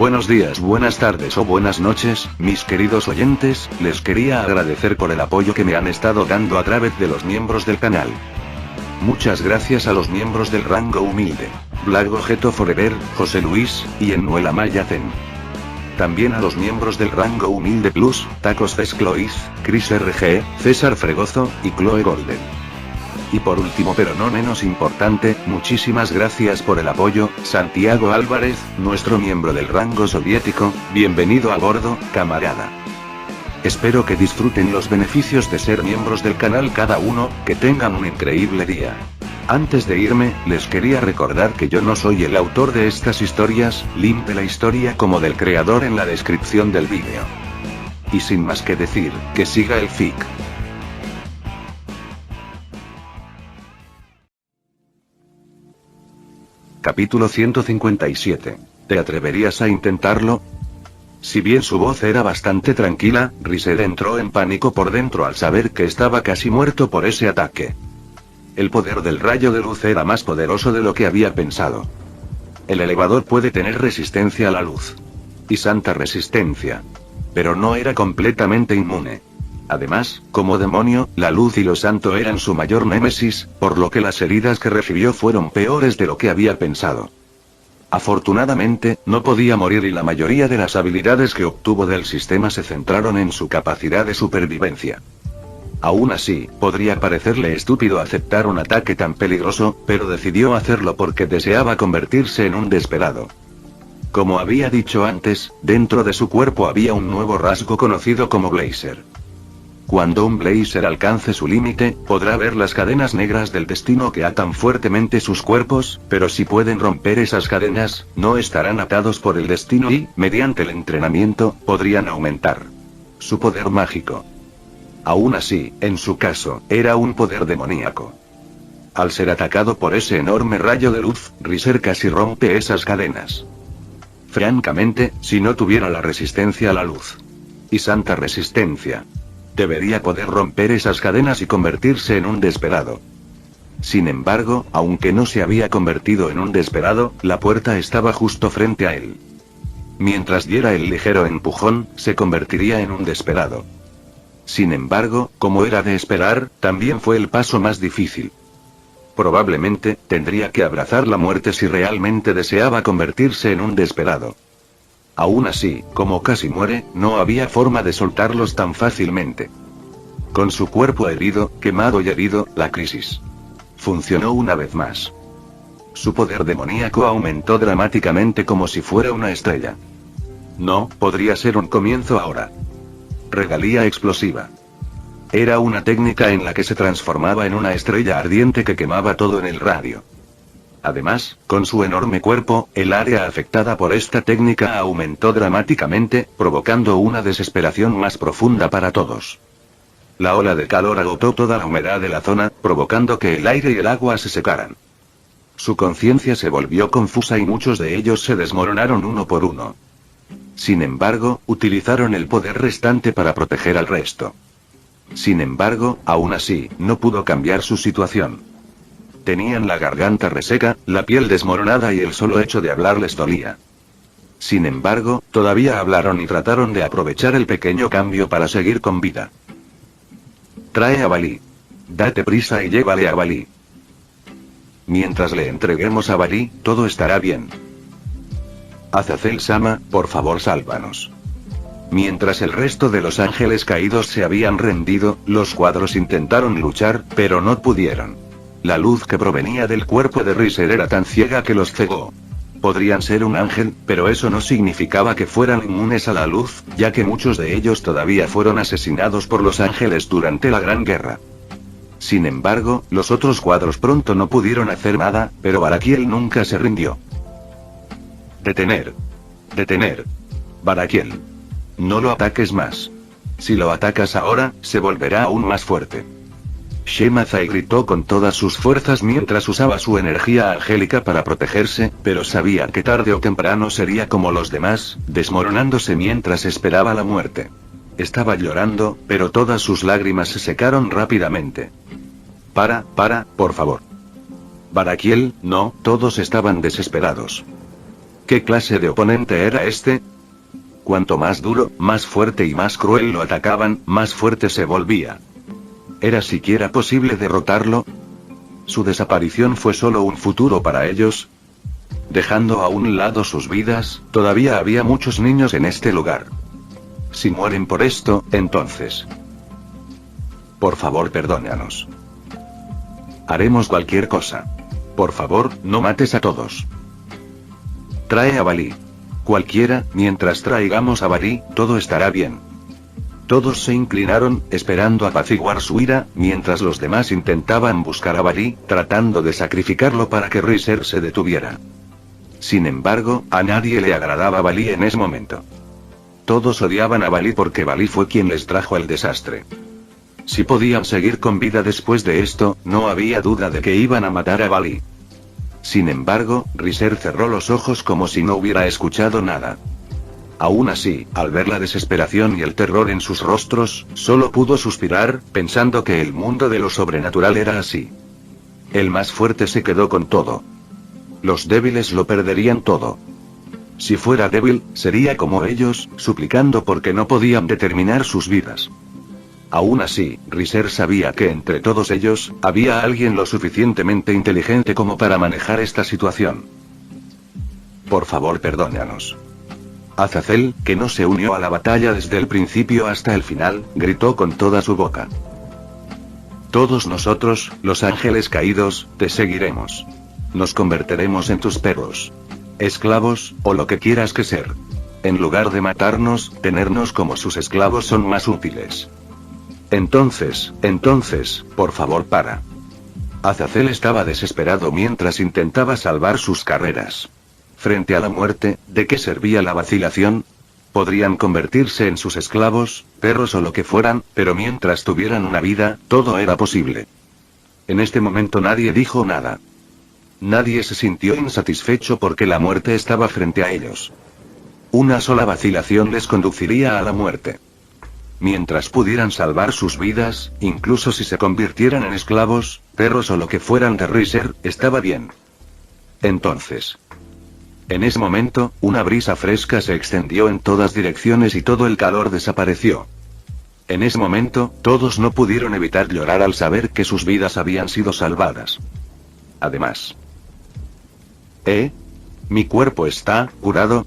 Buenos días, buenas tardes o buenas noches, mis queridos oyentes, les quería agradecer por el apoyo que me han estado dando a través de los miembros del canal. Muchas gracias a los miembros del rango humilde, Black Gojeto Forever, José Luis, y Enuel Amaya Zen. También a los miembros del rango humilde plus, Tacos Fesclois, Chris RG, César Fregozo, y Chloe Golden. Y por último pero no menos importante, muchísimas gracias por el apoyo, Santiago Álvarez, nuestro miembro del rango soviético, bienvenido a bordo, camarada. Espero que disfruten los beneficios de ser miembros del canal cada uno, que tengan un increíble día. Antes de irme, les quería recordar que yo no soy el autor de estas historias, link de la historia como del creador en la descripción del vídeo. Y sin más que decir, que siga el fic. Capítulo 157. ¿Te atreverías a intentarlo? Si bien su voz era bastante tranquila, Riser entró en pánico por dentro al saber que estaba casi muerto por ese ataque. El poder del rayo de luz era más poderoso de lo que había pensado. El elevador puede tener resistencia a la luz. Y santa resistencia. Pero no era completamente inmune. Además, como demonio, la luz y lo santo eran su mayor némesis, por lo que las heridas que recibió fueron peores de lo que había pensado. Afortunadamente, no podía morir y la mayoría de las habilidades que obtuvo del sistema se centraron en su capacidad de supervivencia. Aún así, podría parecerle estúpido aceptar un ataque tan peligroso, pero decidió hacerlo porque deseaba convertirse en un desesperado. Como había dicho antes, dentro de su cuerpo había un nuevo rasgo conocido como Blazer. Cuando un Blazer alcance su límite, podrá ver las cadenas negras del destino que atan fuertemente sus cuerpos, pero si pueden romper esas cadenas, no estarán atados por el destino y, mediante el entrenamiento, podrían aumentar su poder mágico. Aún así, en su caso, era un poder demoníaco. Al ser atacado por ese enorme rayo de luz, Riser casi rompe esas cadenas. Francamente, si no tuviera la resistencia a la luz y santa resistencia, debería poder romper esas cadenas y convertirse en un desesperado. Sin embargo, aunque no se había convertido en un desesperado, la puerta estaba justo frente a él. Mientras diera el ligero empujón, se convertiría en un desesperado. Sin embargo, como era de esperar, también fue el paso más difícil. Probablemente, tendría que abrazar la muerte si realmente deseaba convertirse en un desesperado. Aún así, como casi muere, no había forma de soltarlos tan fácilmente. Con su cuerpo herido, quemado y herido, la crisis funcionó una vez más. Su poder demoníaco aumentó dramáticamente como si fuera una estrella. No, podría ser un comienzo ahora. Regalía explosiva. Era una técnica en la que se transformaba en una estrella ardiente que quemaba todo en el radio. Además, con su enorme cuerpo, el área afectada por esta técnica aumentó dramáticamente, provocando una desesperación más profunda para todos. La ola de calor agotó toda la humedad de la zona, provocando que el aire y el agua se secaran. Su conciencia se volvió confusa y muchos de ellos se desmoronaron uno por uno. Sin embargo, utilizaron el poder restante para proteger al resto. Sin embargo, aún así, no pudo cambiar su situación. Tenían la garganta reseca, la piel desmoronada y el solo hecho de hablar les dolía. Sin embargo, todavía hablaron y trataron de aprovechar el pequeño cambio para seguir con vida. Trae a Balí. Date prisa y llévale a Balí. Mientras le entreguemos a Balí, todo estará bien. Azazel-sama, por favor sálvanos. Mientras el resto de los ángeles caídos se habían rendido, los cuadros intentaron luchar, pero no pudieron. La luz que provenía del cuerpo de Riser era tan ciega que los cegó. Podrían ser un ángel, pero eso no significaba que fueran inmunes a la luz, ya que muchos de ellos todavía fueron asesinados por los ángeles durante la Gran Guerra. Sin embargo, los otros cuadros pronto no pudieron hacer nada, pero Baraquiel nunca se rindió. Detener. Detener. Baraquiel. No lo ataques más. Si lo atacas ahora, se volverá aún más fuerte. Shemazai gritó con todas sus fuerzas mientras usaba su energía angélica para protegerse, pero sabía que tarde o temprano sería como los demás, desmoronándose mientras esperaba la muerte. Estaba llorando, pero todas sus lágrimas se secaron rápidamente. Por favor. Baraquiel, no, todos estaban desesperados. ¿Qué clase de oponente era este? Cuanto más duro, más fuerte y más cruel lo atacaban, más fuerte se volvía. ¿Era siquiera posible derrotarlo? Su desaparición fue solo un futuro para ellos. Dejando a un lado sus vidas, todavía había muchos niños en este lugar. Si mueren por esto, entonces... Por favor, perdónanos. Haremos cualquier cosa. Por favor, no mates a todos. Trae a Balí. Cualquiera, mientras traigamos a Balí, todo estará bien. Todos se inclinaron, esperando apaciguar su ira, mientras los demás intentaban buscar a Balí, tratando de sacrificarlo para que Riser se detuviera. Sin embargo, a nadie le agradaba Balí en ese momento. Todos odiaban a Balí porque Balí fue quien les trajo el desastre. Si podían seguir con vida después de esto, no había duda de que iban a matar a Balí. Sin embargo, Riser cerró los ojos como si no hubiera escuchado nada. Aún así, al ver la desesperación y el terror en sus rostros, solo pudo suspirar, pensando que el mundo de lo sobrenatural era así. El más fuerte se quedó con todo. Los débiles lo perderían todo. Si fuera débil, sería como ellos, suplicando porque no podían determinar sus vidas. Aún así, Riser sabía que entre todos ellos, había alguien lo suficientemente inteligente como para manejar esta situación. Por favor, perdónanos. Azazel, que no se unió a la batalla desde el principio hasta el final, gritó con toda su boca. Todos nosotros, los ángeles caídos, te seguiremos. Nos convertiremos en tus perros. Esclavos, o lo que quieras que ser. En lugar de matarnos, tenernos como sus esclavos son más útiles. Entonces, por favor para. Azazel estaba desesperado mientras intentaba salvar sus carreras. Frente a la muerte, ¿de qué servía la vacilación? Podrían convertirse en sus esclavos, perros o lo que fueran, pero mientras tuvieran una vida, todo era posible. En este momento nadie dijo nada. Nadie se sintió insatisfecho porque la muerte estaba frente a ellos. Una sola vacilación les conduciría a la muerte. Mientras pudieran salvar sus vidas, incluso si se convirtieran en esclavos, perros o lo que fueran de Riser, estaba bien. Entonces. En ese momento, una brisa fresca se extendió en todas direcciones y todo el calor desapareció. En ese momento, todos no pudieron evitar llorar al saber que sus vidas habían sido salvadas. Además. ¿Mi cuerpo está curado?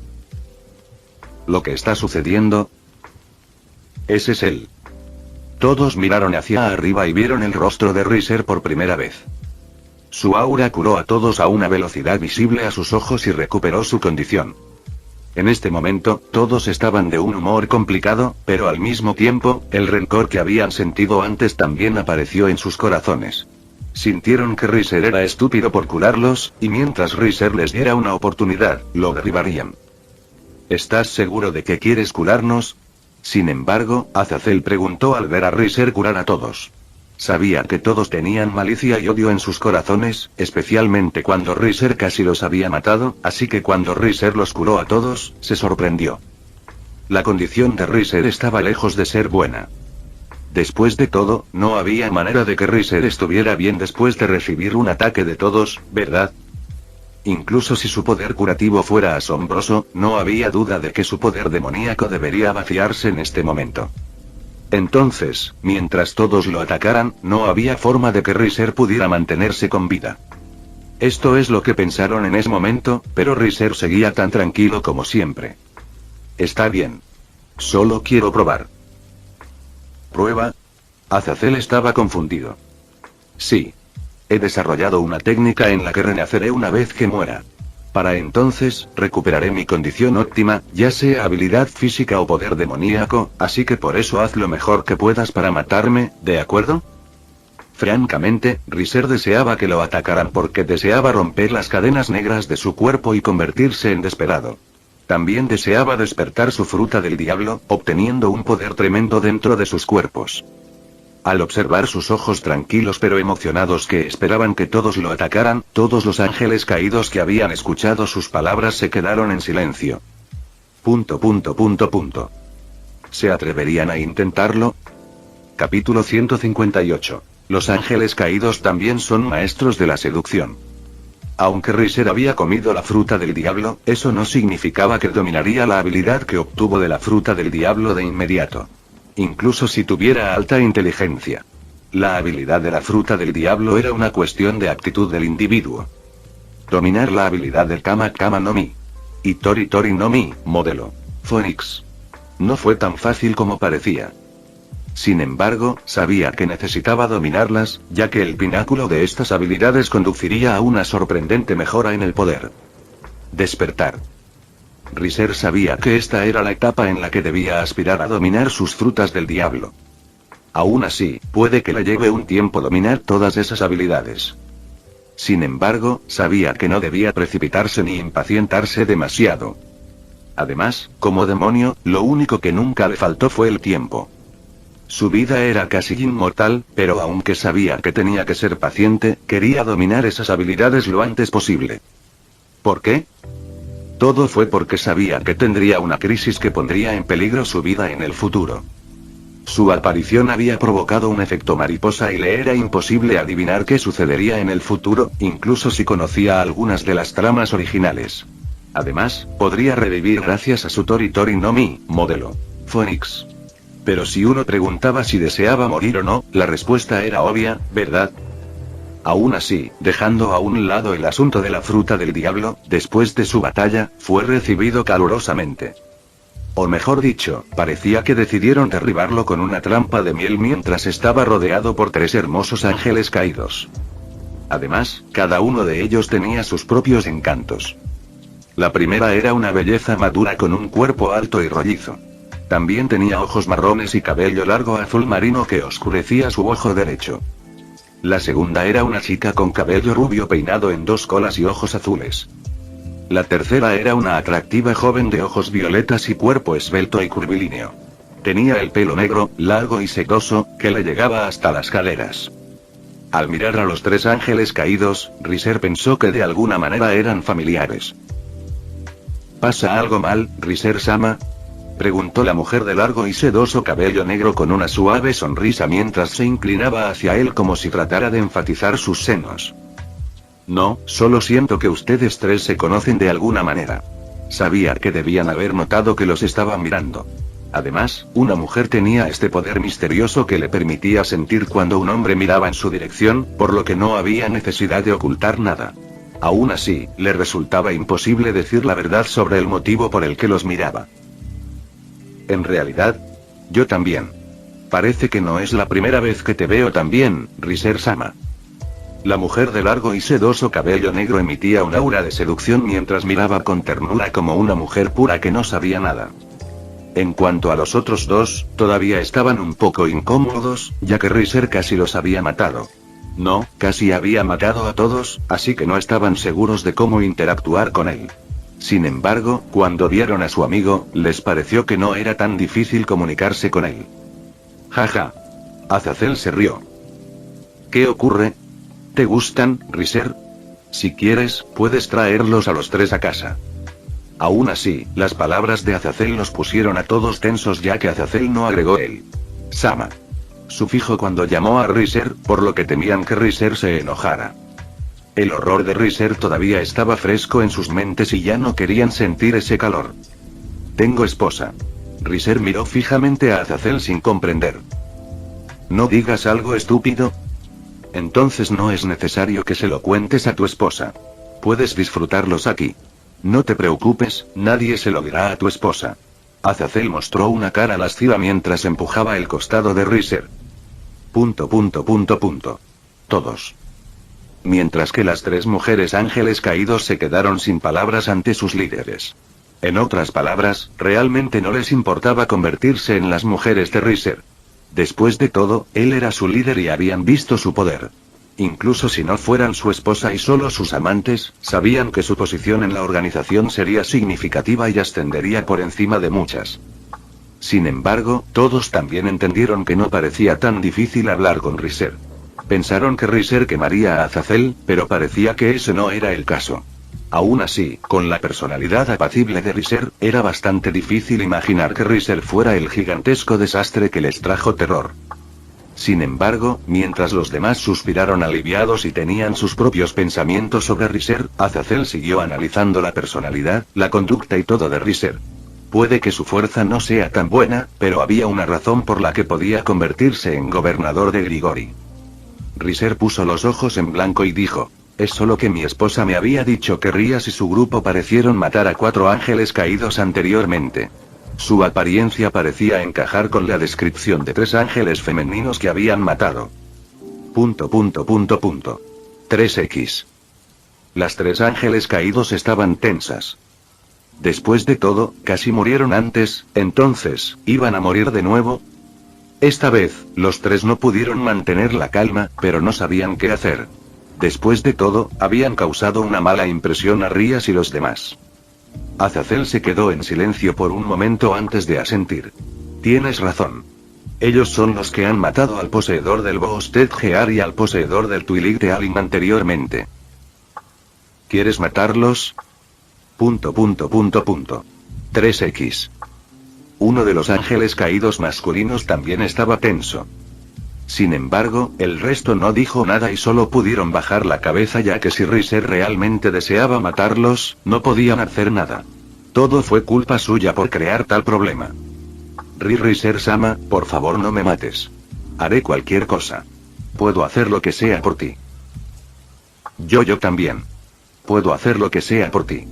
¿Lo que está sucediendo? Ese es él. Todos miraron hacia arriba y vieron el rostro de Riser por primera vez. Su aura curó a todos a una velocidad visible a sus ojos y recuperó su condición. En este momento, todos estaban de un humor complicado, pero al mismo tiempo, el rencor que habían sentido antes también apareció en sus corazones. Sintieron que Riser era estúpido por curarlos, y mientras Riser les diera una oportunidad, lo derribarían. ¿Estás seguro de que quieres curarnos? Sin embargo, Azazel preguntó al ver a Riser curar a todos. Sabía que todos tenían malicia y odio en sus corazones, especialmente cuando Riser casi los había matado, así que cuando Riser los curó a todos, se sorprendió. La condición de Riser estaba lejos de ser buena. Después de todo, no había manera de que Riser estuviera bien después de recibir un ataque de todos, ¿verdad? Incluso si su poder curativo fuera asombroso, no había duda de que su poder demoníaco debería vaciarse en este momento. Entonces, mientras todos lo atacaran, no había forma de que Riser pudiera mantenerse con vida. Esto es lo que pensaron en ese momento, pero Riser seguía tan tranquilo como siempre. Está bien. Solo quiero probar. ¿Prueba? Azazel estaba confundido. Sí. He desarrollado una técnica en la que renaceré una vez que muera. Para entonces, recuperaré mi condición óptima, ya sea habilidad física o poder demoníaco, así que por eso haz lo mejor que puedas para matarme, ¿de acuerdo? Francamente, Riser deseaba que lo atacaran porque deseaba romper las cadenas negras de su cuerpo y convertirse en desesperado. También deseaba despertar su fruta del diablo, obteniendo un poder tremendo dentro de sus cuerpos. Al observar sus ojos tranquilos pero emocionados que esperaban que todos lo atacaran, todos los ángeles caídos que habían escuchado sus palabras se quedaron en silencio. ¿Se atreverían a intentarlo? Capítulo 158. Los ángeles caídos también son maestros de la seducción. Aunque Riser había comido la fruta del diablo, eso no significaba que dominaría la habilidad que obtuvo de la fruta del diablo de inmediato. Incluso si tuviera alta inteligencia. La habilidad de la fruta del diablo era una cuestión de actitud del individuo. Dominar la habilidad del Kama Kama no Mi. Y Tori Tori no Mi, modelo. Phoenix. No fue tan fácil como parecía. Sin embargo, sabía que necesitaba dominarlas, ya que el pináculo de estas habilidades conduciría a una sorprendente mejora en el poder. Despertar. Riser sabía que esta era la etapa en la que debía aspirar a dominar sus frutas del diablo. Aún así, puede que le lleve un tiempo dominar todas esas habilidades. Sin embargo, sabía que no debía precipitarse ni impacientarse demasiado. Además, como demonio, lo único que nunca le faltó fue el tiempo. Su vida era casi inmortal, pero aunque sabía que tenía que ser paciente, quería dominar esas habilidades lo antes posible. ¿Por qué? Todo fue porque sabía que tendría una crisis que pondría en peligro su vida en el futuro. Su aparición había provocado un efecto mariposa y le era imposible adivinar qué sucedería en el futuro, incluso si conocía algunas de las tramas originales. Además, podría revivir gracias a su Tori Tori no Mi, modelo. Phoenix. Pero si uno preguntaba si deseaba morir o no, la respuesta era obvia, ¿verdad? Aún así, dejando a un lado el asunto de la fruta del diablo, después de su batalla, fue recibido calurosamente. O mejor dicho, parecía que decidieron derribarlo con una trampa de miel mientras estaba rodeado por 3 hermosos ángeles caídos. Además, cada uno de ellos tenía sus propios encantos. La primera era una belleza madura con un cuerpo alto y rollizo. También tenía ojos marrones y cabello largo azul marino que oscurecía su ojo derecho. La segunda era una chica con cabello rubio peinado en 2 colas y ojos azules. La tercera era una atractiva joven de ojos violetas y cuerpo esbelto y curvilíneo. Tenía el pelo negro, largo y sedoso, que le llegaba hasta las caderas. Al mirar a los 3 ángeles caídos, Riser pensó que de alguna manera eran familiares. ¿Pasa algo mal, Riser-sama?, preguntó la mujer de largo y sedoso cabello negro con una suave sonrisa mientras se inclinaba hacia él como si tratara de enfatizar sus senos. No, solo siento que ustedes 3 se conocen de alguna manera. Sabía que debían haber notado que los estaba mirando. Además, una mujer tenía este poder misterioso que le permitía sentir cuando un hombre miraba en su dirección, por lo que no había necesidad de ocultar nada. Aún así, le resultaba imposible decir la verdad sobre el motivo por el que los miraba. En realidad, yo también. Parece que no es la primera vez que te veo tan bien, Riser-sama. La mujer de largo y sedoso cabello negro emitía un aura de seducción mientras miraba con ternura como una mujer pura que no sabía nada. En cuanto a los otros 2, todavía estaban un poco incómodos, ya que Riser casi los había matado. No, casi había matado a todos, así que no estaban seguros de cómo interactuar con él. Sin embargo, cuando vieron a su amigo, les pareció que no era tan difícil comunicarse con él. Jaja. Azazel se rió. ¿Qué ocurre? ¿Te gustan, Riser? Si quieres, puedes traerlos a los 3 a casa. Aún así, las palabras de Azazel los pusieron a todos tensos ya que Azazel no agregó el Sama sufijo cuando llamó a Riser, por lo que temían que Riser se enojara. El horror de Riser todavía estaba fresco en sus mentes y ya no querían sentir ese calor. Tengo esposa. Riser miró fijamente a Azazel sin comprender. No digas algo estúpido. Entonces no es necesario que se lo cuentes a tu esposa. Puedes disfrutarlos aquí. No te preocupes, nadie se lo dirá a tu esposa. Azazel mostró una cara lasciva mientras empujaba el costado de Riser. Todos. Mientras que las 3 mujeres ángeles caídos se quedaron sin palabras ante sus líderes. En otras palabras, realmente no les importaba convertirse en las mujeres de Riser. Después de todo, él era su líder y habían visto su poder. Incluso si no fueran su esposa y solo sus amantes, sabían que su posición en la organización sería significativa y ascendería por encima de muchas. Sin embargo, todos también entendieron que no parecía tan difícil hablar con Riser. Pensaron que Riser quemaría a Azazel, pero parecía que ese no era el caso. Aún así, con la personalidad apacible de Riser, era bastante difícil imaginar que Riser fuera el gigantesco desastre que les trajo terror. Sin embargo, mientras los demás suspiraron aliviados y tenían sus propios pensamientos sobre Riser, Azazel siguió analizando la personalidad, la conducta y todo de Riser. Puede que su fuerza no sea tan buena, pero había una razón por la que podía convertirse en gobernador de Grigori. Riser puso los ojos en blanco y dijo: es solo que mi esposa me había dicho que Rías y su grupo parecieron matar a 4 ángeles caídos anteriormente. Su apariencia parecía encajar con la descripción de 3 ángeles femeninos que habían matado. 3X. Las 3 ángeles caídos estaban tensas. Después de todo, casi murieron antes, entonces, ¿iban a morir de nuevo? Esta vez, los 3 no pudieron mantener la calma, pero no sabían qué hacer. Después de todo, habían causado una mala impresión a Rías y los demás. Azazel se quedó en silencio por un momento antes de asentir. Tienes razón. Ellos son los que han matado al poseedor del Boosted Gear y al poseedor del Twilig de Alin anteriormente. ¿Quieres matarlos? 3X. Uno de los ángeles caídos masculinos también estaba tenso. Sin embargo, el resto no dijo nada y solo pudieron bajar la cabeza, ya que si Riser realmente deseaba matarlos, no podían hacer nada. Todo fue culpa suya por crear tal problema. Riser-sama, por favor no me mates. Haré cualquier cosa. Puedo hacer lo que sea por ti. Yo también. Puedo hacer lo que sea por ti.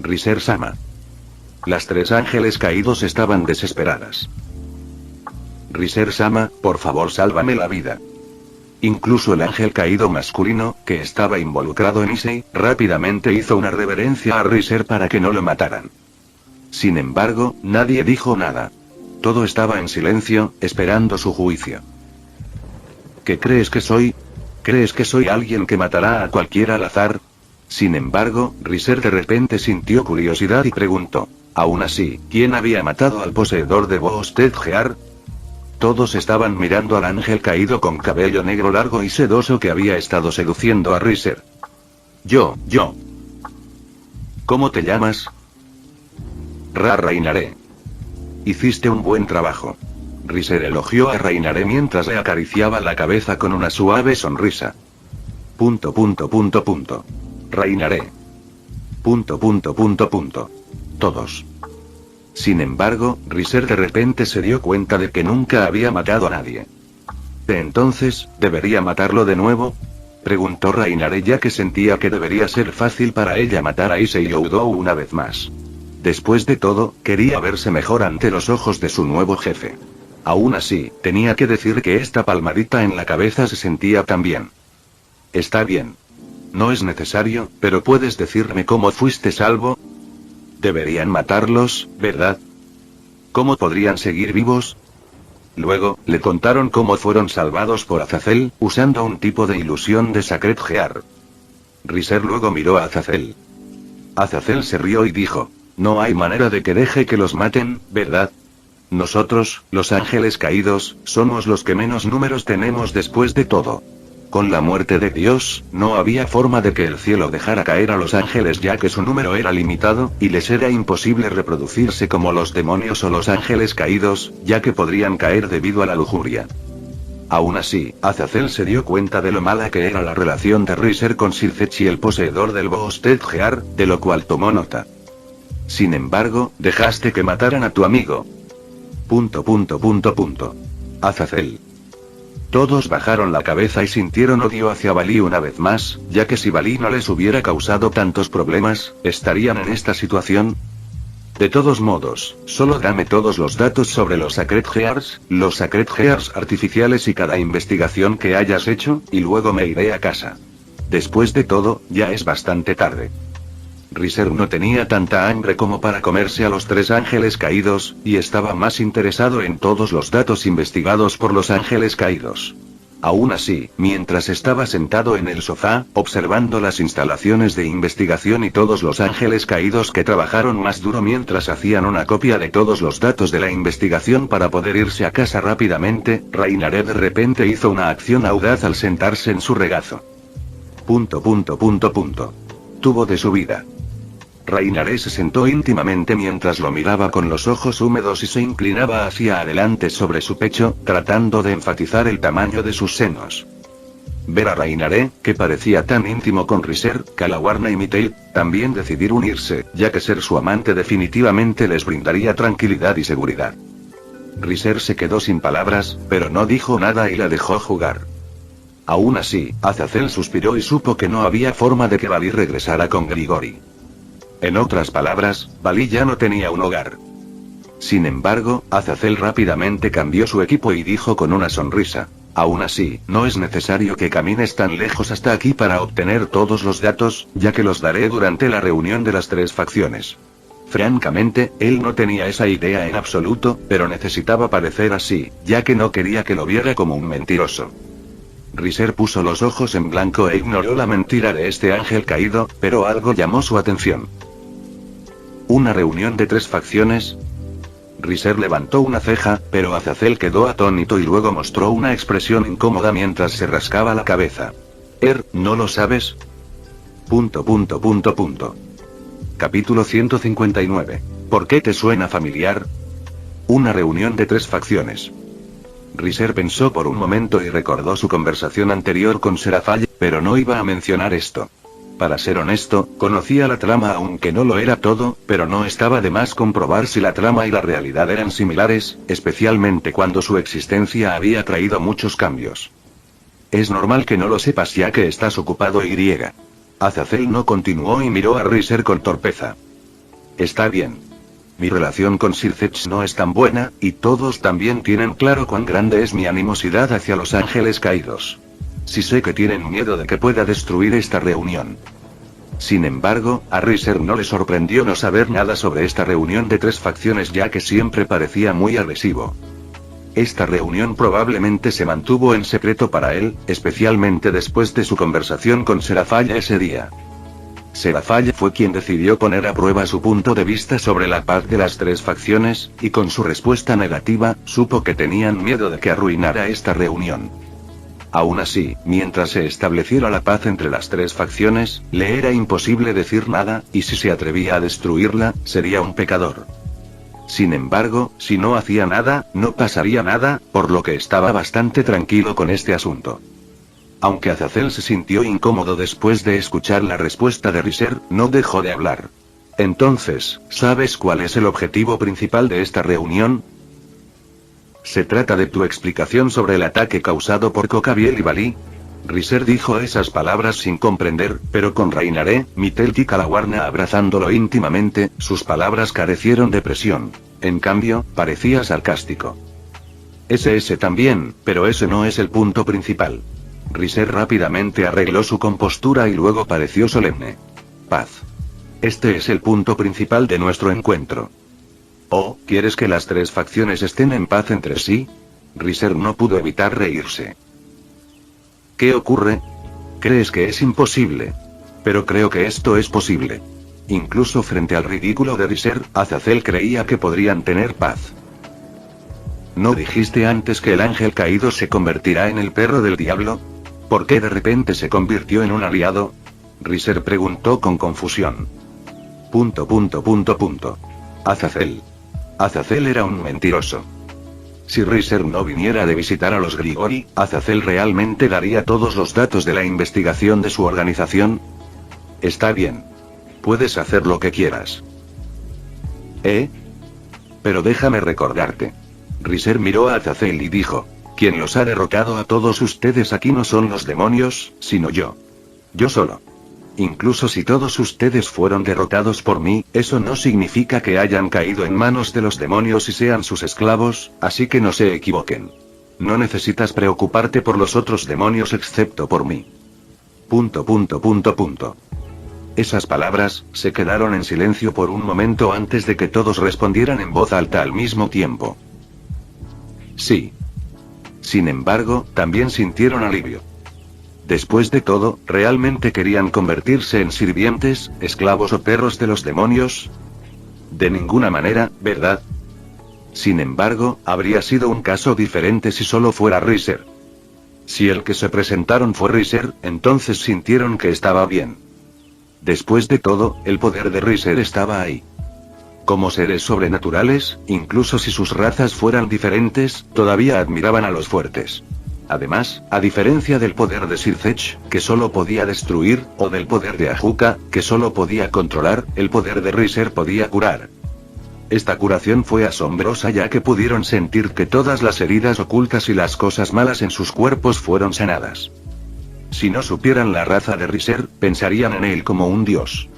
Riser-sama. Las 3 ángeles caídos estaban desesperadas. Riser-sama, por favor sálvame la vida. Incluso el ángel caído masculino, que estaba involucrado en Issei, rápidamente hizo una reverencia a Riser para que no lo mataran. Sin embargo, nadie dijo nada. Todo estaba en silencio, esperando su juicio. ¿Qué crees que soy? ¿Crees que soy alguien que matará a cualquiera al azar? Sin embargo, Riser de repente sintió curiosidad y preguntó: aún así, ¿quién había matado al poseedor de Boosted Gear? Todos estaban mirando al ángel caído con cabello negro largo y sedoso que había estado seduciendo a Riser. Yo. ¿Cómo te llamas? Reinaré. Hiciste un buen trabajo. Riser elogió a Reinaré mientras le acariciaba la cabeza con una suave sonrisa. Reinaré. Todos. Sin embargo, Riser de repente se dio cuenta de que nunca había matado a nadie. Entonces, ¿debería matarlo de nuevo? Preguntó Reinaré, ya que sentía que debería ser fácil para ella matar a Issei Oudou una vez más. Después de todo, quería verse mejor ante los ojos de su nuevo jefe. Aún así, tenía que decir que esta palmadita en la cabeza se sentía tan bien. Está bien. No es necesario, pero ¿puedes decirme cómo fuiste salvo? Deberían matarlos, ¿verdad? ¿Cómo podrían seguir vivos? Luego, le contaron cómo fueron salvados por Azazel, usando un tipo de ilusión de Sacred Gear. Riser luego miró a Azazel. Azazel se rió y dijo: no hay manera de que deje que los maten, ¿verdad? Nosotros, los ángeles caídos, somos los que menos números tenemos después de todo. Con la muerte de Dios, no había forma de que el cielo dejara caer a los ángeles, ya que su número era limitado, y les era imposible reproducirse como los demonios o los ángeles caídos, ya que podrían caer debido a la lujuria. Aún así, Azazel se dio cuenta de lo mala que era la relación de Riser con Silcechi, el poseedor del Boosted Gear, de lo cual tomó nota. Sin embargo, dejaste que mataran a tu amigo. Azazel. Todos bajaron la cabeza y sintieron odio hacia Valí una vez más, ya que si Valí no les hubiera causado tantos problemas, ¿estarían en esta situación? De todos modos, solo dame todos los datos sobre los Sacred Gears artificiales y cada investigación que hayas hecho, y luego me iré a casa. Después de todo, ya es bastante tarde. Riser no tenía tanta hambre como para comerse a los 3 ángeles caídos, y estaba más interesado en todos los datos investigados por los ángeles caídos. Aún así, mientras estaba sentado en el sofá, observando las instalaciones de investigación y todos los ángeles caídos que trabajaron más duro mientras hacían una copia de todos los datos de la investigación para poder irse a casa rápidamente, Reinaré de repente hizo una acción audaz al sentarse en su regazo. Tuvo de su vida. Rainaré se sentó íntimamente mientras lo miraba con los ojos húmedos y se inclinaba hacia adelante sobre su pecho, tratando de enfatizar el tamaño de sus senos. Ver a Rainaré, que parecía tan íntimo con Riser, Calawarna y Mitail, también decidir unirse, ya que ser su amante definitivamente les brindaría tranquilidad y seguridad. Riser se quedó sin palabras, pero no dijo nada y la dejó jugar. Aún así, Azazel suspiró y supo que no había forma de que Valí regresara con Grigori. En otras palabras, Valí ya no tenía un hogar. Sin embargo, Azazel rápidamente cambió su equipo y dijo con una sonrisa: aún así, no es necesario que camines tan lejos hasta aquí para obtener todos los datos, ya que los daré durante la reunión de las 3 facciones. Francamente, él no tenía esa idea en absoluto, pero necesitaba parecer así, ya que no quería que lo viera como un mentiroso. Riser puso los ojos en blanco e ignoró la mentira de este ángel caído, pero algo llamó su atención. ¿Una reunión de 3 facciones? Riser levantó una ceja, pero Azazel quedó atónito y luego mostró una expresión incómoda mientras se rascaba la cabeza. ¿No lo sabes? Capítulo 159. ¿Por qué te suena familiar? Una reunión de 3 facciones. Riser pensó por un momento y recordó su conversación anterior con Serafall, pero no iba a mencionar esto. Para ser honesto, conocía la trama aunque no lo era todo, pero no estaba de más comprobar si la trama y la realidad eran similares, especialmente cuando su existencia había traído muchos cambios. Es normal que no lo sepas ya que estás ocupado y. Azazel no continuó y miró a Riser con torpeza. Está bien. Mi relación con Sir Zetch no es tan buena, y todos también tienen claro cuán grande es mi animosidad hacia los ángeles caídos. Sí sé que tienen miedo de que pueda destruir esta reunión. Sin embargo, a Riser no le sorprendió no saber nada sobre esta reunión de 3 facciones ya que siempre parecía muy agresivo. Esta reunión probablemente se mantuvo en secreto para él, especialmente después de su conversación con Serafall ese día. Serafall fue quien decidió poner a prueba su punto de vista sobre la paz de las 3 facciones, y con su respuesta negativa, supo que tenían miedo de que arruinara esta reunión. Aún así, mientras se estableciera la paz entre las 3 facciones, le era imposible decir nada, y si se atrevía a destruirla, sería un pecador. Sin embargo, si no hacía nada, no pasaría nada, por lo que estaba bastante tranquilo con este asunto. Aunque Azazel se sintió incómodo después de escuchar la respuesta de Riser, no dejó de hablar. Entonces, ¿sabes cuál es el objetivo principal de esta reunión? ¿Se trata de tu explicación sobre el ataque causado por Cocabiel y Valí? Riser dijo esas palabras sin comprender, pero con Rainaré, Mitail y Calawarna abrazándolo íntimamente, sus palabras carecieron de presión. En cambio, parecía sarcástico. Ese también, pero ese no es el punto principal. Riser rápidamente arregló su compostura y luego pareció solemne. Paz. Este es el punto principal de nuestro encuentro. ¿Oh, quieres que las 3 facciones estén en paz entre sí? Riser no pudo evitar reírse. ¿Qué ocurre? ¿Crees que es imposible? Pero creo que esto es posible. Incluso frente al ridículo de Riser, Azazel creía que podrían tener paz. ¿No dijiste antes que el ángel caído se convertirá en el perro del diablo? ¿Por qué de repente se convirtió en un aliado? Riser preguntó con confusión. Azazel. Azazel era un mentiroso. Si Riser no viniera de visitar a los Grigori, ¿Azazel realmente daría todos los datos de la investigación de su organización? Está bien. Puedes hacer lo que quieras. Pero déjame recordarte. Riser miró a Azazel y dijo: quien los ha derrotado a todos ustedes aquí no son los demonios, sino yo. Yo solo. Incluso si todos ustedes fueron derrotados por mí, eso no significa que hayan caído en manos de los demonios y sean sus esclavos, así que no se equivoquen. No necesitas preocuparte por los otros demonios excepto por mí. Esas palabras se quedaron en silencio por un momento antes de que todos respondieran en voz alta al mismo tiempo. Sí. Sin embargo, también sintieron alivio. Después de todo, ¿realmente querían convertirse en sirvientes, esclavos o perros de los demonios? De ninguna manera, ¿verdad? Sin embargo, habría sido un caso diferente si solo fuera Riser. Si el que se presentaron fue Riser, entonces sintieron que estaba bien. Después de todo, el poder de Riser estaba ahí. Como seres sobrenaturales, incluso si sus razas fueran diferentes, todavía admiraban a los fuertes. Además, a diferencia del poder de Sircech, que solo podía destruir, o del poder de Ajuka, que solo podía controlar, el poder de Riser podía curar. Esta curación fue asombrosa ya que pudieron sentir que todas las heridas ocultas y las cosas malas en sus cuerpos fueron sanadas. Si no supieran la raza de Riser, pensarían en él como un dios.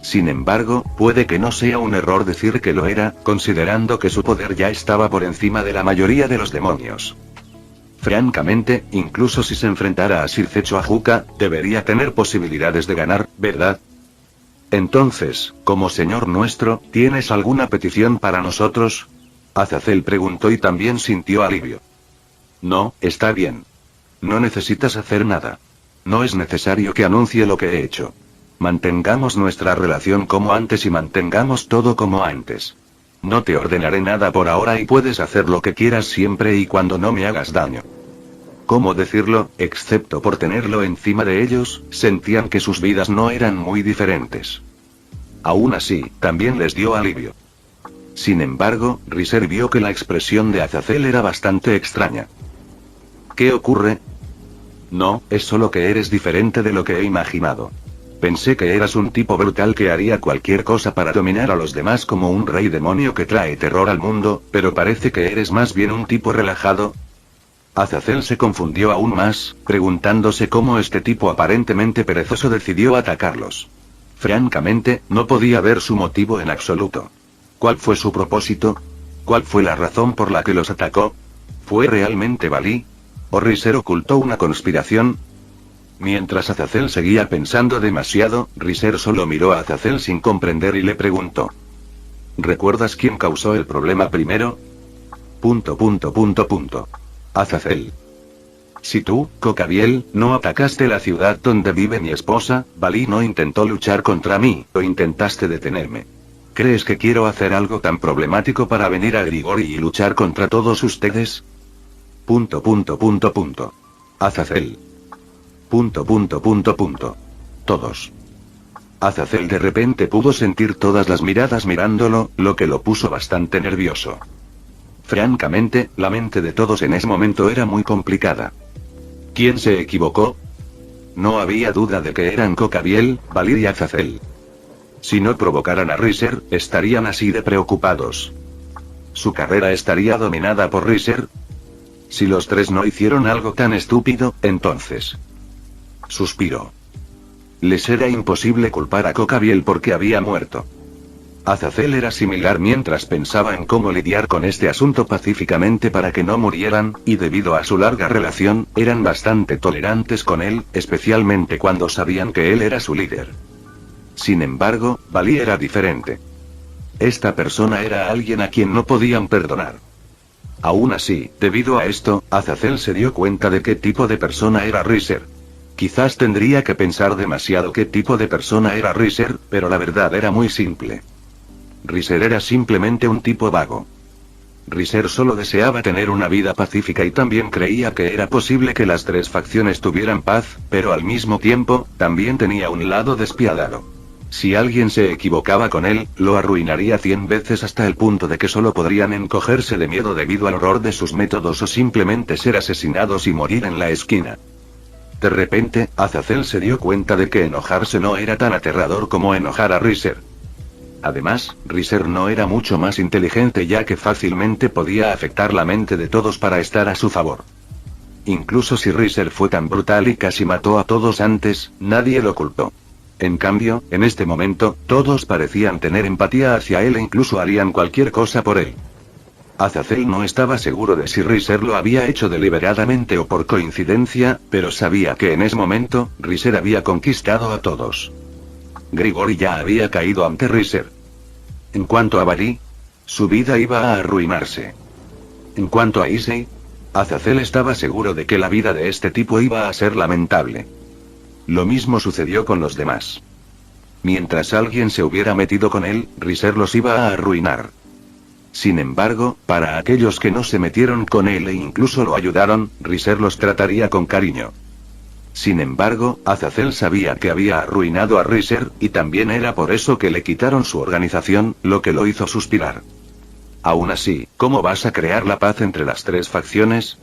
Sin embargo, puede que no sea un error decir que lo era, considerando que su poder ya estaba por encima de la mayoría de los demonios. Francamente, incluso si se enfrentara a Sircech o Ajuka, debería tener posibilidades de ganar, ¿verdad? Entonces, como señor nuestro, ¿tienes alguna petición para nosotros? Azazel preguntó y también sintió alivio. No, está bien. No necesitas hacer nada. No es necesario que anuncie lo que he hecho. Mantengamos nuestra relación como antes y mantengamos todo como antes. No te ordenaré nada por ahora y puedes hacer lo que quieras siempre y cuando no me hagas daño. ¿Cómo decirlo? Excepto por tenerlo encima de ellos, sentían que sus vidas no eran muy diferentes. Aún así, también les dio alivio. Sin embargo, Riser vio que la expresión de Azazel era bastante extraña. ¿Qué ocurre? No, es solo que eres diferente de lo que he imaginado. Pensé que eras un tipo brutal que haría cualquier cosa para dominar a los demás como un rey demonio que trae terror al mundo, pero parece que eres más bien un tipo relajado. Azazel se confundió aún más, preguntándose cómo este tipo aparentemente perezoso decidió atacarlos. Francamente, no podía ver su motivo en absoluto. ¿Cuál fue su propósito? ¿Cuál fue la razón por la que los atacó? ¿Fue realmente Balí? ¿O Riser ocultó una conspiración? Mientras Azazel seguía pensando demasiado, Riser solo miró a Azazel sin comprender y le preguntó. ¿Recuerdas quién causó el problema primero? Azazel. Si tú, Cocabiel, no atacaste la ciudad donde vive mi esposa, Balí no intentó luchar contra mí, o intentaste detenerme. ¿Crees que quiero hacer algo tan problemático para venir a Grigori y luchar contra todos ustedes? Azazel. Todos. Azazel de repente pudo sentir todas las miradas mirándolo, lo que lo puso bastante nervioso. Francamente, la mente de todos en ese momento era muy complicada. ¿Quién se equivocó? No había duda de que eran Cocabiel, Balí y Azazel. Si no provocaran a Riser, estarían así de preocupados. ¿Su carrera estaría dominada por Riser? Si los tres no hicieron algo tan estúpido, entonces. Suspiró. Les era imposible culpar a Cocabiel porque había muerto. Azazel era similar mientras pensaba en cómo lidiar con este asunto pacíficamente para que no murieran, y debido a su larga relación, eran bastante tolerantes con él, especialmente cuando sabían que él era su líder. Sin embargo, Balí era diferente. Esta persona era alguien a quien no podían perdonar. Aún así, debido a esto, Azazel se dio cuenta de qué tipo de persona era Riser. Quizás tendría que pensar demasiado qué tipo de persona era Riser, pero la verdad era muy simple. Riser era simplemente un tipo vago. Riser solo deseaba tener una vida pacífica y también creía que era posible que las tres facciones tuvieran paz, pero al mismo tiempo, también tenía un lado despiadado. Si alguien se equivocaba con él, lo arruinaría 100 veces hasta el punto de que solo podrían encogerse de miedo debido al horror de sus métodos o simplemente ser asesinados y morir en la esquina. De repente, Azazel se dio cuenta de que enojarse no era tan aterrador como enojar a Riser. Además, Riser no era mucho más inteligente ya que fácilmente podía afectar la mente de todos para estar a su favor. Incluso si Riser fue tan brutal y casi mató a todos antes, nadie lo culpó. En cambio, en este momento, todos parecían tener empatía hacia él e incluso harían cualquier cosa por él. Azazel no estaba seguro de si Riser lo había hecho deliberadamente o por coincidencia, pero sabía que en ese momento, Riser había conquistado a todos. Grigori ya había caído ante Riser. En cuanto a Balí, su vida iba a arruinarse. En cuanto a Issei, Azazel estaba seguro de que la vida de este tipo iba a ser lamentable. Lo mismo sucedió con los demás. Mientras alguien se hubiera metido con él, Riser los iba a arruinar. Sin embargo, para aquellos que no se metieron con él e incluso lo ayudaron, Riser los trataría con cariño. Sin embargo, Azazel sabía que había arruinado a Riser, y también era por eso que le quitaron su organización, lo que lo hizo suspirar. Aún así, ¿cómo vas a crear la paz entre las tres facciones?,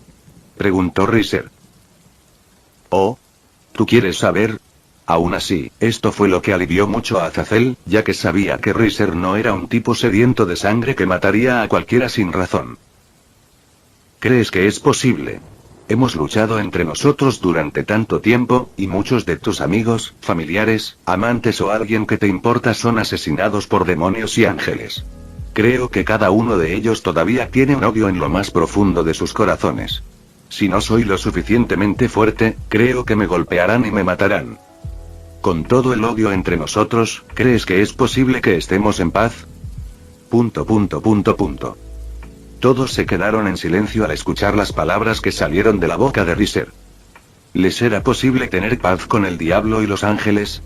preguntó Riser. Oh, ¿tú quieres saber? Aún así, esto fue lo que alivió mucho a Azazel, ya que sabía que Riser no era un tipo sediento de sangre que mataría a cualquiera sin razón. ¿Crees que es posible? Hemos luchado entre nosotros durante tanto tiempo, y muchos de tus amigos, familiares, amantes o alguien que te importa son asesinados por demonios y ángeles. Creo que cada uno de ellos todavía tiene un odio en lo más profundo de sus corazones. Si no soy lo suficientemente fuerte, creo que me golpearán y me matarán. Con todo el odio entre nosotros, ¿crees que es posible que estemos en paz? Todos se quedaron en silencio al escuchar las palabras que salieron de la boca de Riser. ¿Les era posible tener paz con el diablo y los ángeles?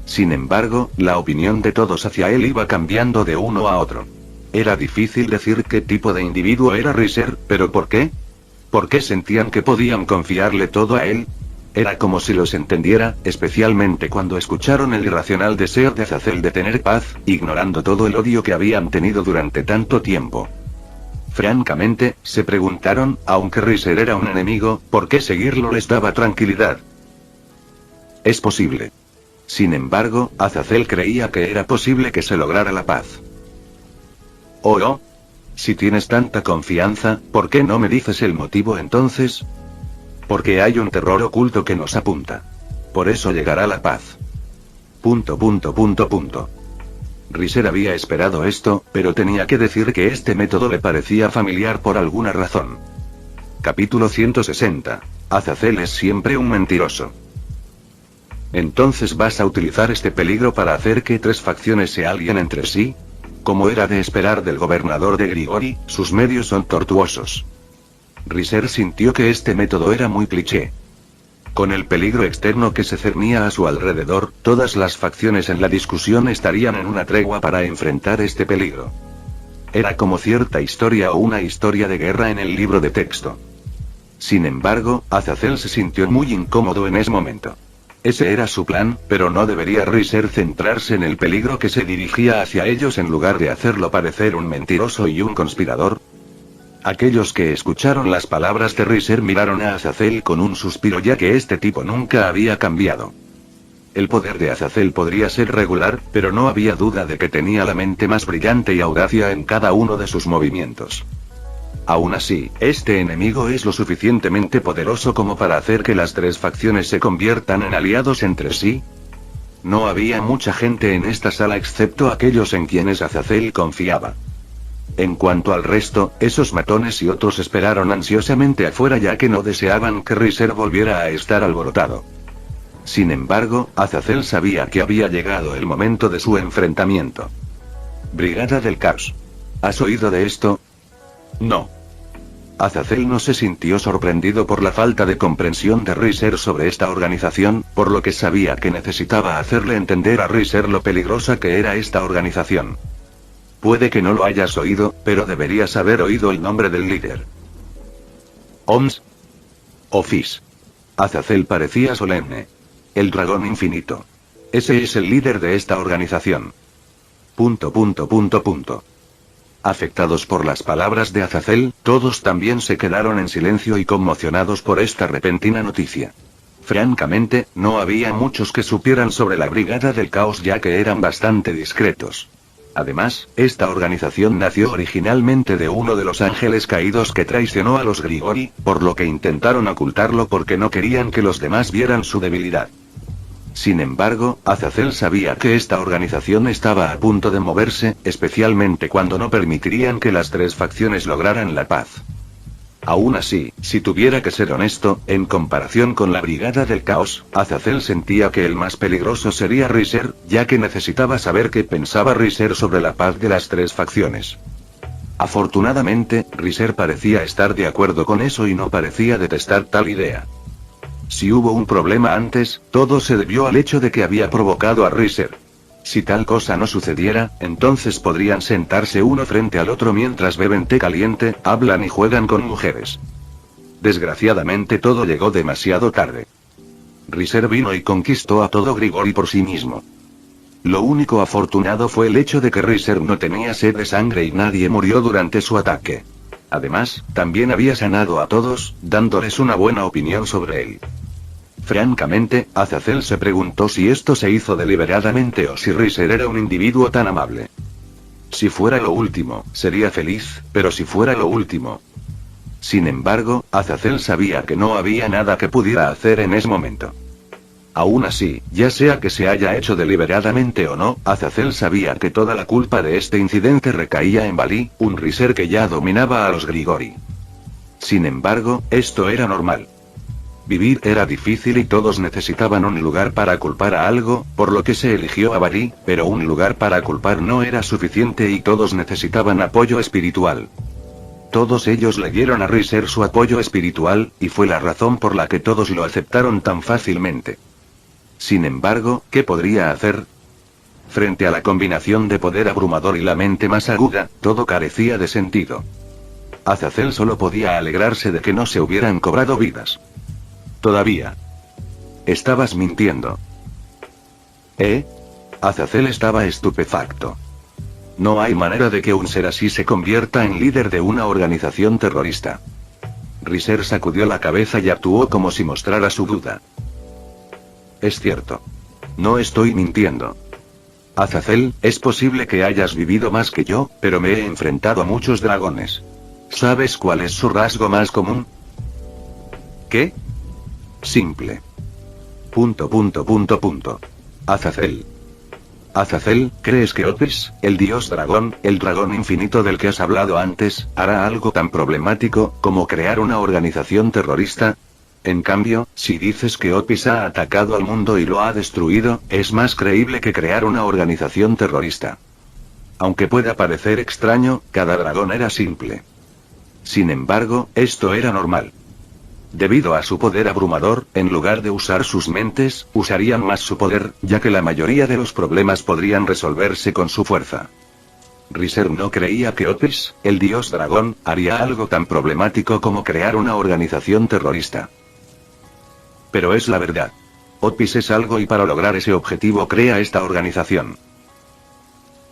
Sin embargo, la opinión de todos hacia él iba cambiando de uno a otro. Era difícil decir qué tipo de individuo era Riser, pero ¿por qué? ¿Por qué sentían que podían confiarle todo a él? Era como si los entendiera, especialmente cuando escucharon el irracional deseo de Azazel de tener paz, ignorando todo el odio que habían tenido durante tanto tiempo. Francamente, se preguntaron, aunque Riser era un enemigo, ¿por qué seguirlo les daba tranquilidad? Es posible. Sin embargo, Azazel creía que era posible que se lograra la paz. ¿Oh, no? Si tienes tanta confianza, ¿por qué no me dices el motivo entonces? Porque hay un terror oculto que nos apunta. Por eso llegará la paz. Riser había esperado esto, pero tenía que decir que este método le parecía familiar por alguna razón. Capítulo 160. Azazel es siempre un mentiroso. ¿Entonces vas a utilizar este peligro para hacer que tres facciones se alíen entre sí? Como era de esperar del gobernador de Grigori, sus medios son tortuosos. Riser sintió que este método era muy cliché. Con el peligro externo que se cernía a su alrededor, todas las facciones en la discusión estarían en una tregua para enfrentar este peligro. Era como cierta historia o una historia de guerra en el libro de texto. Sin embargo, Azazel se sintió muy incómodo en ese momento. Ese era su plan, pero ¿no debería Riser centrarse en el peligro que se dirigía hacia ellos en lugar de hacerlo parecer un mentiroso y un conspirador? Aquellos que escucharon las palabras de Riser miraron a Azazel con un suspiro ya que este tipo nunca había cambiado. El poder de Azazel podría ser regular, pero no había duda de que tenía la mente más brillante y audacia en cada uno de sus movimientos. Aún así, este enemigo es lo suficientemente poderoso como para hacer que las tres facciones se conviertan en aliados entre sí. No había mucha gente en esta sala excepto aquellos en quienes Azazel confiaba. En cuanto al resto, esos matones y otros esperaron ansiosamente afuera ya que no deseaban que Riser volviera a estar alborotado. Sin embargo, Azazel sabía que había llegado el momento de su enfrentamiento. Brigada del Caos. ¿Has oído de esto? No. Azazel no se sintió sorprendido por la falta de comprensión de Riser sobre esta organización, por lo que sabía que necesitaba hacerle entender a Riser lo peligrosa que era esta organización. Puede que no lo hayas oído, pero deberías haber oído el nombre del líder. OMS. Office. Azazel parecía solemne. El dragón infinito. Ese es el líder de esta organización. Afectados por las palabras de Azazel, todos también se quedaron en silencio y conmocionados por esta repentina noticia. Francamente, no había muchos que supieran sobre la Brigada del Caos ya que eran bastante discretos. Además, esta organización nació originalmente de uno de los ángeles caídos que traicionó a los Grigori, por lo que intentaron ocultarlo porque no querían que los demás vieran su debilidad. Sin embargo, Azazel sabía que esta organización estaba a punto de moverse, especialmente cuando no permitirían que las tres facciones lograran la paz. Aún así, si tuviera que ser honesto, en comparación con la Brigada del Caos, Azazel sentía que el más peligroso sería Riser, ya que necesitaba saber qué pensaba Riser sobre la paz de las tres facciones. Afortunadamente, Riser parecía estar de acuerdo con eso y no parecía detestar tal idea. Si hubo un problema antes, todo se debió al hecho de que había provocado a Riser. Si tal cosa no sucediera, entonces podrían sentarse uno frente al otro mientras beben té caliente, hablan y juegan con mujeres. Desgraciadamente todo llegó demasiado tarde. Riser vino y conquistó a todo Grigori por sí mismo. Lo único afortunado fue el hecho de que Riser no tenía sed de sangre y nadie murió durante su ataque. Además, también había sanado a todos, dándoles una buena opinión sobre él. Francamente, Azazel se preguntó si esto se hizo deliberadamente o si Riser era un individuo tan amable. Si fuera lo último, sería feliz, pero si fuera lo último. Sin embargo, Azazel sabía que no había nada que pudiera hacer en ese momento. Aún así, ya sea que se haya hecho deliberadamente o no, Azazel sabía que toda la culpa de este incidente recaía en Valí, un Riser que ya dominaba a los Grigori. Sin embargo, esto era normal. Vivir era difícil y todos necesitaban un lugar para culpar a algo, por lo que se eligió a Valí, pero un lugar para culpar no era suficiente y todos necesitaban apoyo espiritual. Todos ellos le dieron a Riser su apoyo espiritual, y fue la razón por la que todos lo aceptaron tan fácilmente. Sin embargo, ¿qué podría hacer? Frente a la combinación de poder abrumador y la mente más aguda, todo carecía de sentido. Azazel solo podía alegrarse de que no se hubieran cobrado vidas. Todavía. Estabas mintiendo. Azazel estaba estupefacto. No hay manera de que un ser así se convierta en líder de una organización terrorista. Riser sacudió la cabeza y actuó como si mostrara su duda. Es cierto. No estoy mintiendo. Azazel, es posible que hayas vivido más que yo, pero me he enfrentado a muchos dragones. ¿Sabes cuál es su rasgo más común? ¿Qué? Simple. Azazel. Azazel, ¿crees que Otis, el dios dragón, el dragón infinito del que has hablado antes, hará algo tan problemático como crear una organización terrorista? En cambio, si dices que Otis ha atacado al mundo y lo ha destruido, es más creíble que crear una organización terrorista. Aunque pueda parecer extraño, cada dragón era simple. Sin embargo, esto era normal. Debido a su poder abrumador, en lugar de usar sus mentes, usarían más su poder, ya que la mayoría de los problemas podrían resolverse con su fuerza. Riser no creía que Otis, el dios dragón, haría algo tan problemático como crear una organización terrorista. Pero es la verdad. Otis es algo y para lograr ese objetivo crea esta organización.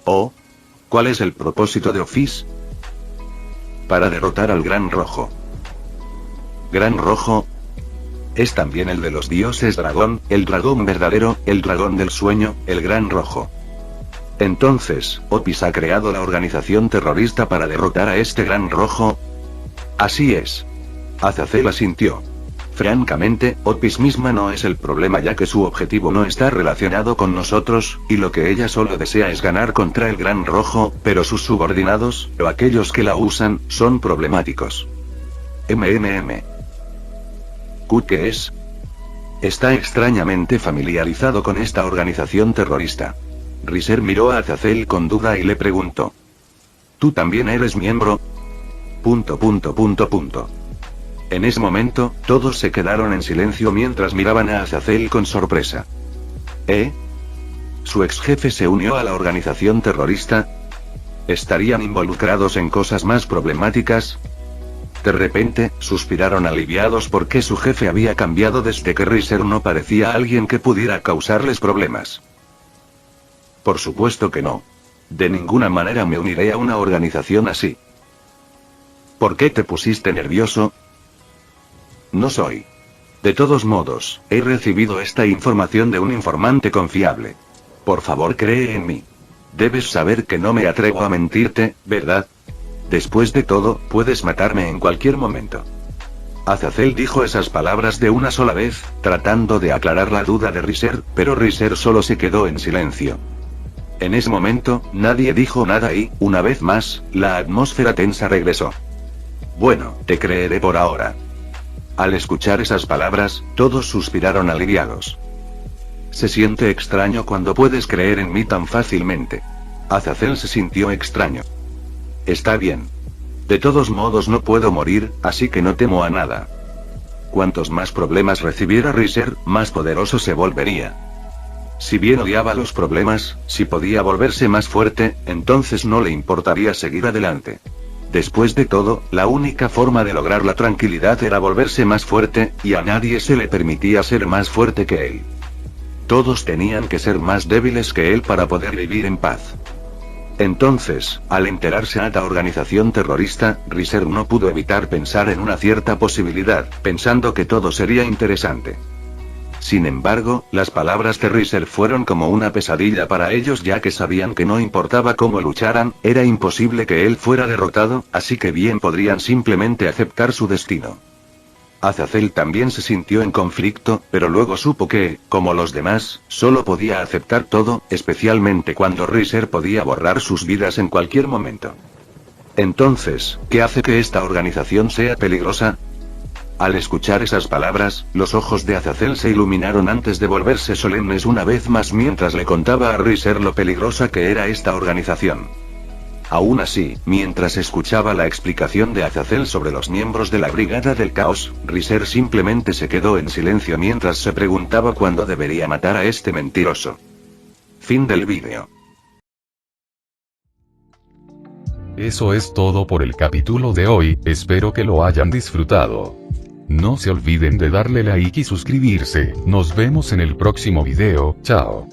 ¿Oh? ¿Cuál es el propósito de Otis? Para derrotar al Gran Rojo. ¿Gran Rojo? Es también el de los dioses dragón, el dragón verdadero, el dragón del sueño, el Gran Rojo. Entonces, Otis ha creado la organización terrorista para derrotar a este Gran Rojo. Así es. Azazel asintió. Francamente, Otis misma no es el problema ya que su objetivo no está relacionado con nosotros, y lo que ella solo desea es ganar contra el Gran Rojo, pero sus subordinados, o aquellos que la usan, son problemáticos. ¿Q qué es? Está extrañamente familiarizado con esta organización terrorista. Riser miró a Azazel con duda y le preguntó. ¿Tú también eres miembro? En ese momento, todos se quedaron en silencio mientras miraban a Azazel con sorpresa. ¿Su ex jefe se unió a la organización terrorista? ¿Estarían involucrados en cosas más problemáticas? De repente, suspiraron aliviados porque su jefe había cambiado desde que Riser no parecía alguien que pudiera causarles problemas. Por supuesto que no. De ninguna manera me uniré a una organización así. ¿Por qué te pusiste nervioso? No soy. De todos modos, he recibido esta información de un informante confiable. Por favor, cree en mí. Debes saber que no me atrevo a mentirte, ¿verdad? Después de todo, puedes matarme en cualquier momento. Azazel dijo esas palabras de una sola vez, tratando de aclarar la duda de Riser, pero Riser solo se quedó en silencio. En ese momento, nadie dijo nada y, una vez más, la atmósfera tensa regresó. Bueno, te creeré por ahora. Al escuchar esas palabras, todos suspiraron aliviados. Se siente extraño cuando puedes creer en mí tan fácilmente. Azazel se sintió extraño. Está bien. De todos modos no puedo morir, así que no temo a nada. Cuantos más problemas recibiera Riser, más poderoso se volvería. Si bien odiaba los problemas, si podía volverse más fuerte, entonces no le importaría seguir adelante. Después de todo, la única forma de lograr la tranquilidad era volverse más fuerte, y a nadie se le permitía ser más fuerte que él. Todos tenían que ser más débiles que él para poder vivir en paz. Entonces, al enterarse de esta organización terrorista, Riser no pudo evitar pensar en una cierta posibilidad, pensando que todo sería interesante. Sin embargo, las palabras de Riser fueron como una pesadilla para ellos, ya que sabían que no importaba cómo lucharan, era imposible que él fuera derrotado, así que bien podrían simplemente aceptar su destino. Azazel también se sintió en conflicto, pero luego supo que, como los demás, solo podía aceptar todo, especialmente cuando Riser podía borrar sus vidas en cualquier momento. Entonces, ¿qué hace que esta organización sea peligrosa? Al escuchar esas palabras, los ojos de Azazel se iluminaron antes de volverse solemnes una vez más mientras le contaba a Riser lo peligrosa que era esta organización. Aún así, mientras escuchaba la explicación de Azazel sobre los miembros de la Brigada del Caos, Riser simplemente se quedó en silencio mientras se preguntaba cuándo debería matar a este mentiroso. Fin del vídeo. Eso es todo por el capítulo de hoy, espero que lo hayan disfrutado. No se olviden de darle like y suscribirse, nos vemos en el próximo video, chao.